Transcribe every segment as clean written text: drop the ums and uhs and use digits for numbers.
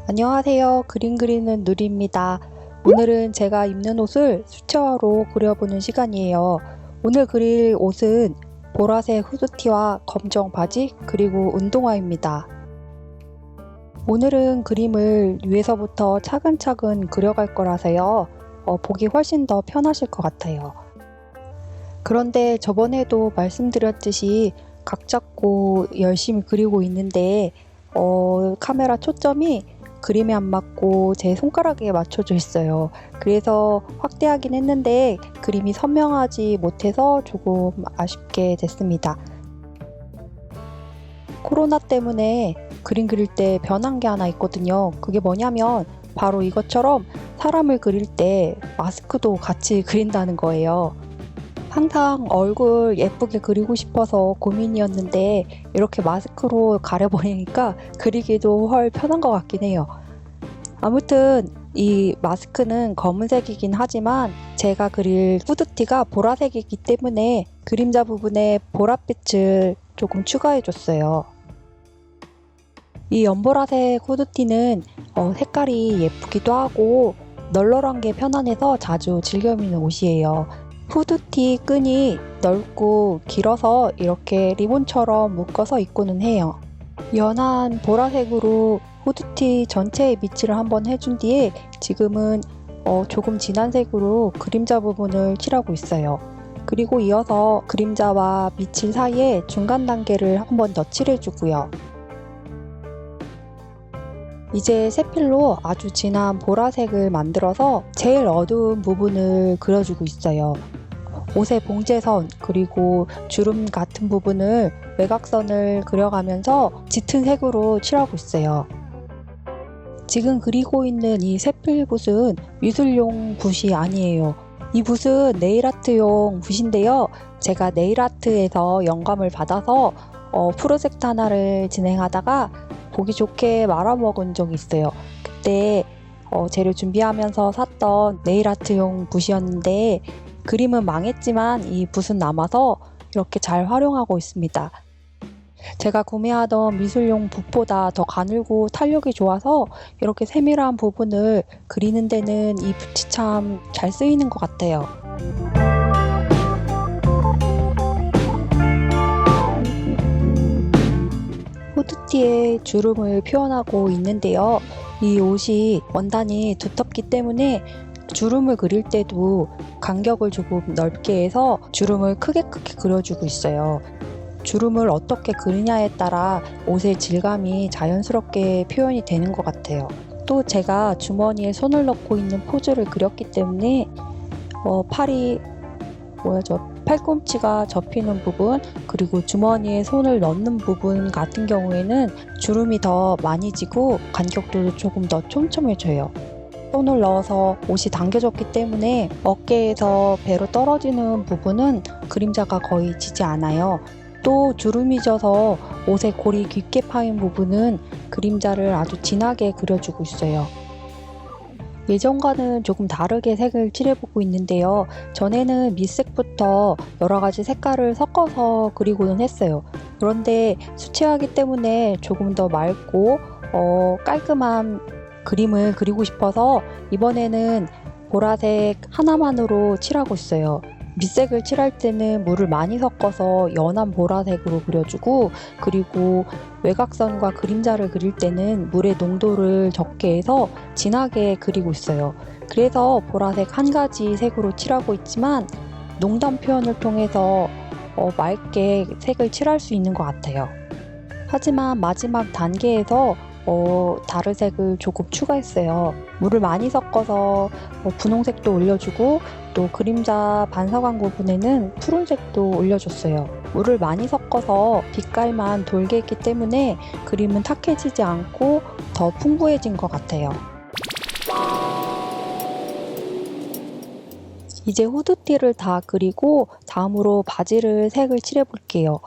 안녕하세요. 그림 그리는 누리입니다. 오늘은 제가 입는 옷을 수채화로 그려보는 시간이에요. 오늘 그릴 옷은 보라색 후드티와 검정 바지 그리고 운동화입니다. 오늘은 그림을 위에서부터 차근차근 그려갈 거라서요. 보기 훨씬 더 편하실 것 같아요. 그런데 저번에도 말씀드렸듯이 각 잡고 열심히 그리고 있는데 카메라 초점이 그림에 안 맞고 제 손가락에 맞춰져 있어요. 그래서 확대하긴 했는데 그림이 선명하지 못해서 조금 아쉽게 됐습니다. 코로나 때문에 그림 그릴 때 변한 게 하나 있거든요. 그게 뭐냐면 바로 이것처럼 사람을 그릴 때 마스크도 같이 그린다는 거예요. 항상 얼굴 예쁘게 그리고 싶어서 고민이었는데 이렇게 마스크로 가려버리니까 그리기도 훨 편한 것 같긴 해요. 아무튼 이 마스크는 검은색이긴 하지만 제가 그릴 후드티가 보라색이기 때문에 그림자 부분에 보랏빛을 조금 추가해줬어요. 이 연보라색 후드티는 색깔이 예쁘기도 하고 널널한 게 편안해서 자주 즐겨 입는 옷이에요. 후드티 끈이 넓고 길어서 이렇게 리본처럼 묶어서 입고는 해요. 연한 보라색으로 후드티 전체에 밑칠을 한번 해준 뒤에 지금은 조금 진한 색으로 그림자 부분을 칠하고 있어요. 그리고 이어서 그림자와 밑칠 사이에 중간 단계를 한번 더 칠해주고요. 이제 세필로 아주 진한 보라색을 만들어서 제일 어두운 부분을 그려주고 있어요. 옷의 봉제선 그리고 주름 같은 부분을 외곽선을 그려가면서 짙은 색으로 칠하고 있어요. 지금 그리고 있는 이 세필 붓은 미술용 붓이 아니에요. 이 붓은 네일아트용 붓인데요. 제가 네일아트에서 영감을 받아서 프로젝트 하나를 진행하다가 보기 좋게 말아먹은 적이 있어요. 그때 재료 준비하면서 샀던 네일아트용 붓이었는데 그림은 망했지만 이 붓은 남아서 이렇게 잘 활용하고 있습니다. 제가 구매하던 미술용 붓보다 더 가늘고 탄력이 좋아서 이렇게 세밀한 부분을 그리는 데는 이 붓이 참 잘 쓰이는 것 같아요. 후드티에 주름을 표현하고 있는데요. 이 옷이 원단이 두텁기 때문에 주름을 그릴 때도 간격을 조금 넓게 해서 주름을 크게 그려주고 있어요. 주름을 어떻게 그리냐에 따라 옷의 질감이 자연스럽게 표현이 되는 것 같아요. 또 제가 주머니에 손을 넣고 있는 포즈를 그렸기 때문에 팔꿈치가 접히는 부분 그리고 주머니에 손을 넣는 부분 같은 경우에는 주름이 더 많이 지고 간격도 조금 더 촘촘해져요. 손을 넣어서 옷이 당겨졌기 때문에 어깨에서 배로 떨어지는 부분은 그림자가 거의 지지 않아요. 또 주름이 져서 옷에 골이 깊게 파인 부분은 그림자를 아주 진하게 그려주고 있어요. 예전과는 조금 다르게 색을 칠해보고 있는데요. 전에는 밑색부터 여러가지 색깔을 섞어서 그리고는 했어요. 그런데 수채화이기 때문에 조금 더 맑고 깔끔한 그림을 그리고 싶어서 이번에는 보라색 하나만으로 칠하고 있어요. 밑색을 칠할 때는 물을 많이 섞어서 연한 보라색으로 그려주고 그리고 외곽선과 그림자를 그릴 때는 물의 농도를 적게 해서 진하게 그리고 있어요. 그래서 보라색 한 가지 색으로 칠하고 있지만 농담 표현을 통해서 맑게 색을 칠할 수 있는 것 같아요. 하지만 마지막 단계에서 다르색을 조금 추가했어요. 물을 많이 섞어서 분홍색도 올려주고 또 그림자 반사광 부분에는 푸른색도 올려줬어요. 물을 많이 섞어서 빛깔만 돌게 했기 때문에 그림은 탁해지지 않고 더 풍부해진 것 같아요. 이제 후드티를 다 그리고 다음으로 바지를 색을 칠해볼게요.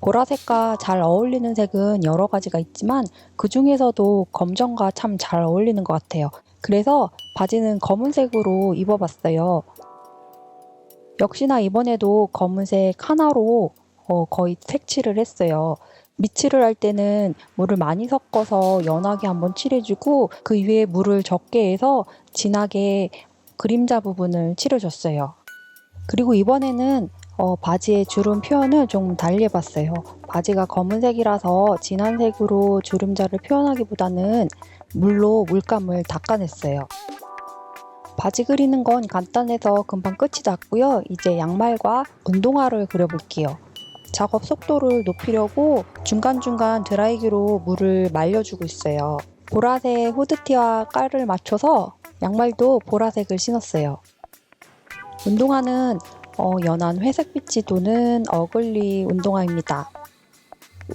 보라색과 잘 어울리는 색은 여러 가지가 있지만 그 중에서도 검정과 참 잘 어울리는 것 같아요. 그래서 바지는 검은색으로 입어봤어요. 역시나 이번에도 검은색 하나로 거의 색칠을 했어요. 밑칠을 할 때는 물을 많이 섞어서 연하게 한번 칠해주고 그 위에 물을 적게 해서 진하게 그림자 부분을 칠해줬어요. 그리고 이번에는 바지의 주름 표현을 좀 달리 해봤어요. 바지가 검은색이라서 진한 색으로 주름자를 표현하기보다는 물로 물감을 닦아냈어요. 바지 그리는 건 간단해서 금방 끝이 났고요. 이제 양말과 운동화를 그려볼게요. 작업 속도를 높이려고 중간중간 드라이기로 물을 말려주고 있어요. 보라색 후드티와 깔을 맞춰서 양말도 보라색을 신었어요. 운동화는 연한 회색빛이 도는 어글리 운동화입니다.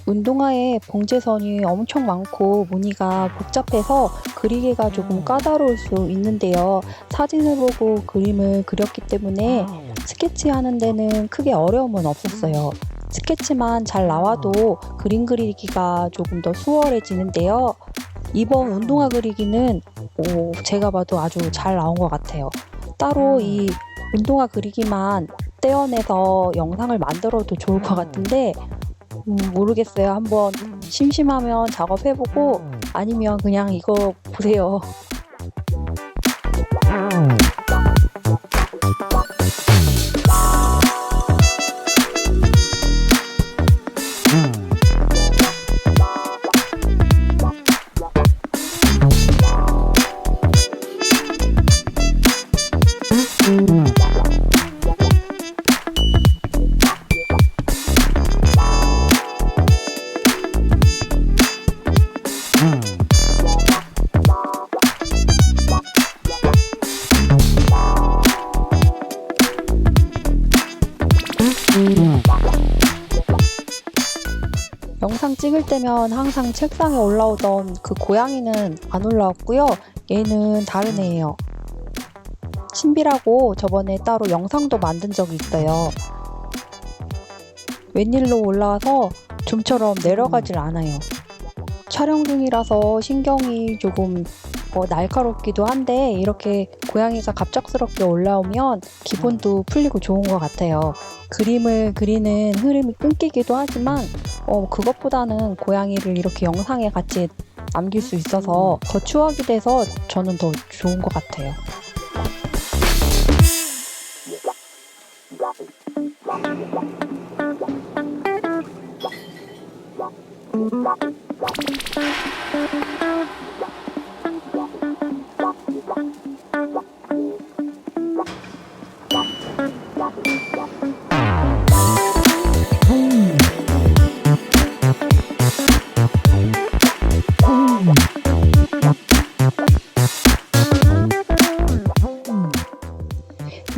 운동화에 봉제선이 엄청 많고 무늬가 복잡해서 그리기가 조금 까다로울 수 있는데요. 사진을 보고 그림을 그렸기 때문에 스케치하는 데는 크게 어려움은 없었어요. 스케치만 잘 나와도 그림 그리기가 조금 더 수월해지는데요. 이번 운동화 그리기는 제가 봐도 아주 잘 나온 것 같아요. 따로 이 운동화 그리기만 떼어내서 영상을 만들어도 좋을 것 같은데 모르겠어요. 한번 심심하면 작업해보고 아니면 그냥 이거 보세요. 영상 찍을 때면 항상 책상에 올라오던 그 고양이는 안 올라왔고요. 얘는 다른 애예요. 신비라고 저번에 따로 영상도 만든 적이 있어요. 웬일로 올라와서 좀처럼 내려가질 않아요. 촬영 중이라서 신경이 조금 날카롭기도 한데 이렇게 고양이가 갑작스럽게 올라오면 기분도 풀리고 좋은 것 같아요. 그림을 그리는 흐름이 끊기기도 하지만 그것보다는 고양이를 이렇게 영상에 같이 남길 수 있어서 더 추억이 돼서 저는 더 좋은 것 같아요.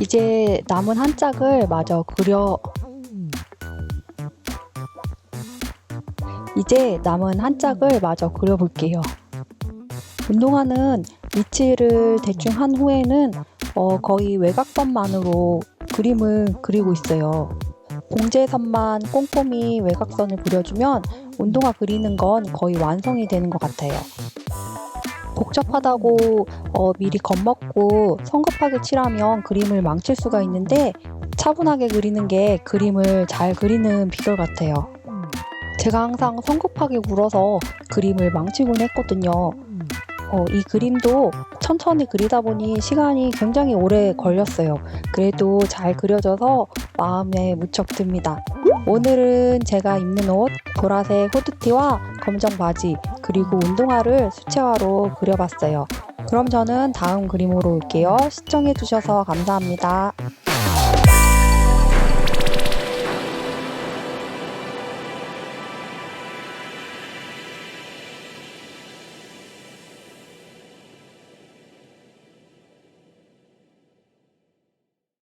이제 남은 한 짝을 마저 그려볼게요. 운동화는 밑칠을 대충 한 후에는 거의 외곽선만으로 그림을 그리고 있어요. 봉제선만 꼼꼼히 외곽선을 그려주면 운동화 그리는 건 거의 완성이 되는 것 같아요. 복잡하다고 미리 겁먹고 성급하게 칠하면 그림을 망칠 수가 있는데 차분하게 그리는 게 그림을 잘 그리는 비결 같아요. 제가 항상 성급하게 굴어서 그림을 망치곤 했거든요. 이 그림도 천천히 그리다 보니 시간이 굉장히 오래 걸렸어요. 그래도 잘 그려져서 마음에 무척 듭니다. 오늘은 제가 입는 옷, 보라색 후드티와 검정 바지, 그리고 운동화를 수채화로 그려봤어요. 그럼 저는 다음 그림으로 올게요. 시청해주셔서 감사합니다.